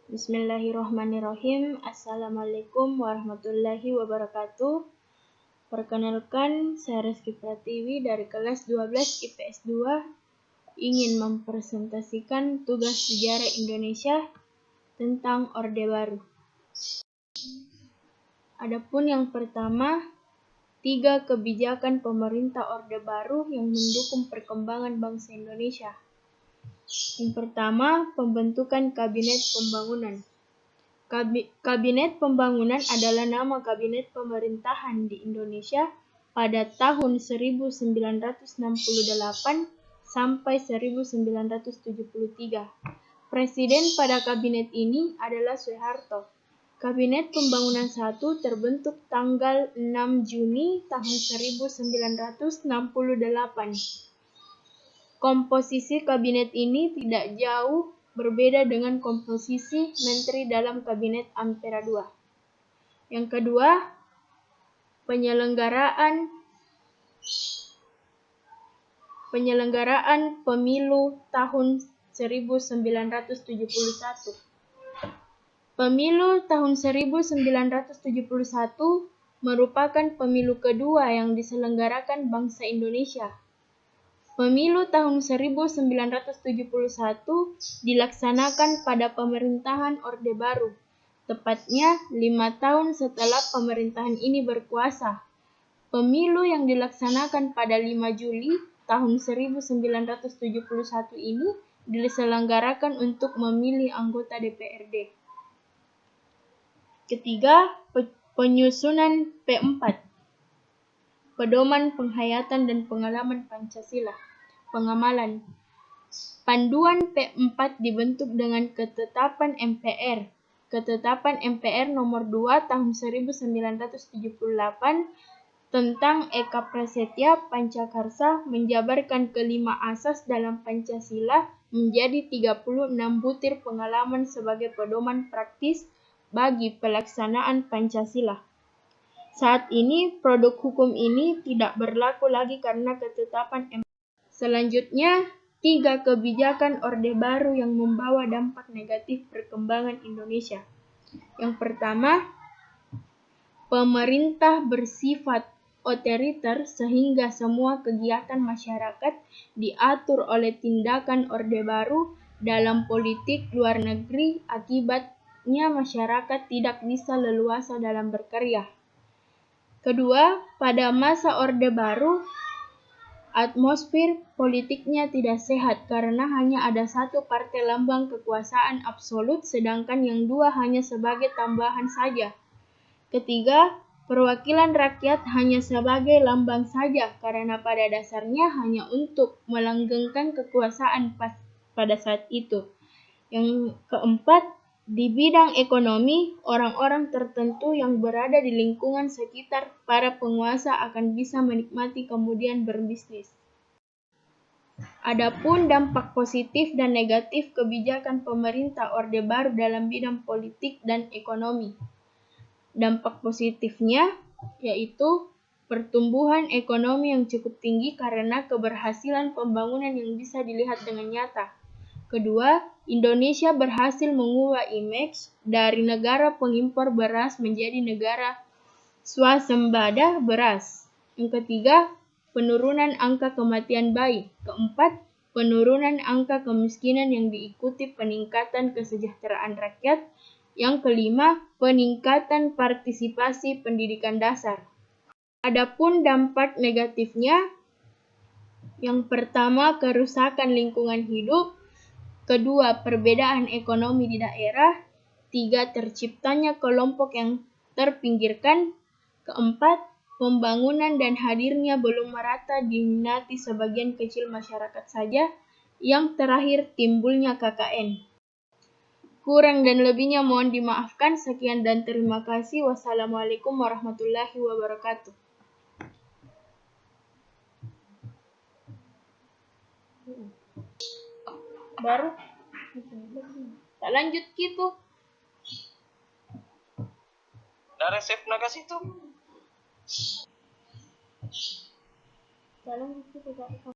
Bismillahirrahmanirrahim. Assalamualaikum warahmatullahi wabarakatuh. Perkenalkan, saya Rizky Pratiwi dari kelas 12 IPS 2 ingin mempresentasikan tugas sejarah Indonesia tentang Orde Baru. Adapun yang pertama, 3 kebijakan pemerintah Orde Baru yang mendukung perkembangan bangsa Indonesia. Yang pertama, pembentukan Kabinet Pembangunan. Kabinet Pembangunan adalah nama kabinet pemerintahan di Indonesia pada tahun 1968 sampai 1973. Presiden pada kabinet ini adalah Soeharto. Kabinet Pembangunan 1 terbentuk tanggal 6 Juni tahun 1968. Komposisi kabinet ini tidak jauh berbeda dengan komposisi menteri dalam kabinet Ampera II. Yang kedua, penyelenggaraan pemilu tahun 1971. Pemilu tahun 1971 merupakan pemilu kedua yang diselenggarakan bangsa Indonesia. Pemilu tahun 1971 dilaksanakan pada pemerintahan Orde Baru, tepatnya 5 tahun setelah pemerintahan ini berkuasa. Pemilu yang dilaksanakan pada 5 Juli tahun 1971 ini diselenggarakan untuk memilih anggota DPRD. Ketiga, penyusunan P4. Pedoman penghayatan dan pengalaman Pancasila. Pengamalan. Panduan P4 dibentuk dengan Ketetapan MPR. Ketetapan MPR nomor 2 tahun 1978 tentang Eka Prasetya Pancakarsa menjabarkan kelima asas dalam Pancasila menjadi 36 butir pengalaman sebagai pedoman praktis bagi pelaksanaan Pancasila. Saat ini, produk hukum ini tidak berlaku lagi karena ketetapan MPR. Selanjutnya, 3 kebijakan Orde Baru yang membawa dampak negatif perkembangan Indonesia. Yang pertama, pemerintah bersifat otoriter sehingga semua kegiatan masyarakat diatur oleh tindakan Orde Baru dalam politik luar negeri. Akibatnya masyarakat tidak bisa leluasa dalam berkarya. Kedua, pada masa Orde Baru, atmosfer politiknya tidak sehat karena hanya ada satu partai lambang kekuasaan absolut sedangkan yang dua hanya sebagai tambahan saja. Ketiga, perwakilan rakyat hanya sebagai lambang saja karena pada dasarnya hanya untuk melanggengkan kekuasaan pada saat itu. Yang keempat, di bidang ekonomi, orang-orang tertentu yang berada di lingkungan sekitar para penguasa akan bisa menikmati kemudian berbisnis. Adapun dampak positif dan negatif kebijakan pemerintah Orde Baru dalam bidang politik dan ekonomi. Dampak positifnya yaitu pertumbuhan ekonomi yang cukup tinggi karena keberhasilan pembangunan yang bisa dilihat dengan nyata. Kedua, Indonesia berhasil mengubah image dari negara pengimpor beras menjadi negara swasembada beras. Yang ketiga, penurunan angka kematian bayi. Keempat, penurunan angka kemiskinan yang diikuti peningkatan kesejahteraan rakyat. Yang kelima, peningkatan partisipasi pendidikan dasar. Adapun dampak negatifnya, yang pertama, kerusakan lingkungan hidup. Kedua, perbedaan ekonomi di daerah. 3, terciptanya kelompok yang terpinggirkan. Keempat, pembangunan dan hadirnya belum merata diminati sebagian kecil masyarakat saja. Yang terakhir, timbulnya KKN. Kurang dan lebihnya mohon dimaafkan. Sekian dan terima kasih. Wassalamualaikum warahmatullahi wabarakatuh. Baru tak lanjut gitu. Nah, resep nakas itu. Tak lanjut gitu.